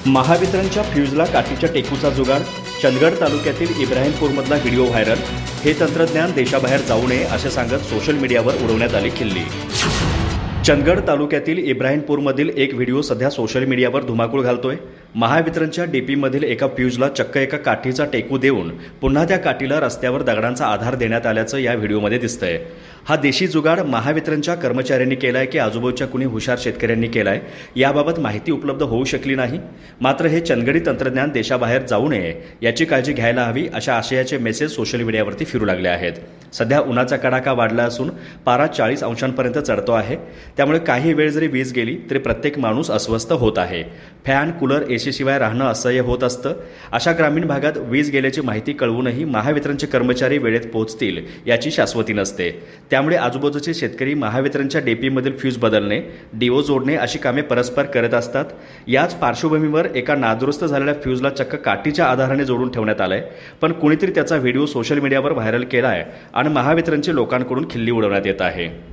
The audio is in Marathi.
महावितरणच्या फ्यूजला काठीच्या टेकूचा जुगाड. चंदगड तालुक्यातील इब्राहिमपूरमधला व्हिडिओ व्हायरल. हे तंत्रज्ञान देशाबाहेर जाऊ नये असे सांगत सोशल मीडियावर उडवण्यात आली खिल्ली. चंदगड तालुक्यातील इब्राहिमपूरमधील एक व्हिडिओ सध्या सोशल मीडियावर धुमाकूळ घालतोय. महावितरणच्या डीपीमधील एका फ्यूजला चक्क एका काठीचा टेकू देऊन पुन्हा त्या काठीला रस्त्यावर दगडांचा आधार देण्यात आल्याचं या व्हिडिओमध्ये दिसतंय. हा देशी जुगाड महावितरणच्या कर्मचाऱ्यांनी केलाय की आजूबाजूच्या कुणी हुशार शेतकऱ्यांनी केलाय याबाबत माहिती उपलब्ध होऊ शकली नाही. मात्र हे चंदगडी तंत्रज्ञान देशाबाहेर जाऊ नये याची काळजी घ्यायला हवी अशा आशयाचे मेसेज सोशल मीडियावरती फिरू लागले आहेत. सध्या उन्हाचा कडाका वाढला असून पारा 40 अंशांपर्यंत चढतो आहे. त्यामुळे काही वेळ जरी वीज गेली तरी प्रत्येक माणूस अस्वस्थ होत आहे. फॅन, कूलर, एसी शिवाय राहणं असह्य होत असतं. अशा ग्रामीण भागात वीज गेल्याची माहिती कळवूनही महावितरणचे कर्मचारी वेळेत पोहोचतील याची शाश्वती नसते. त्यामुळे आजूबाजूचे शेतकरी महावितरणच्या डेपीमधील फ्यूज बदलणे, डीओ जोडणे अशी कामे परस्पर करत असतात. याच पार्श्वभूमीवर एका नादुरुस्त झालेल्या फ्यूजला चक्क काठीच्या आधाराने जोडून ठेवण्यात आलंय. पण कुणीतरी त्याचा व्हिडिओ सोशल मीडियावर व्हायरल केलाय आणि महावितरणचे लोकांकडून खिल्ली उडवण्यात येत आहे.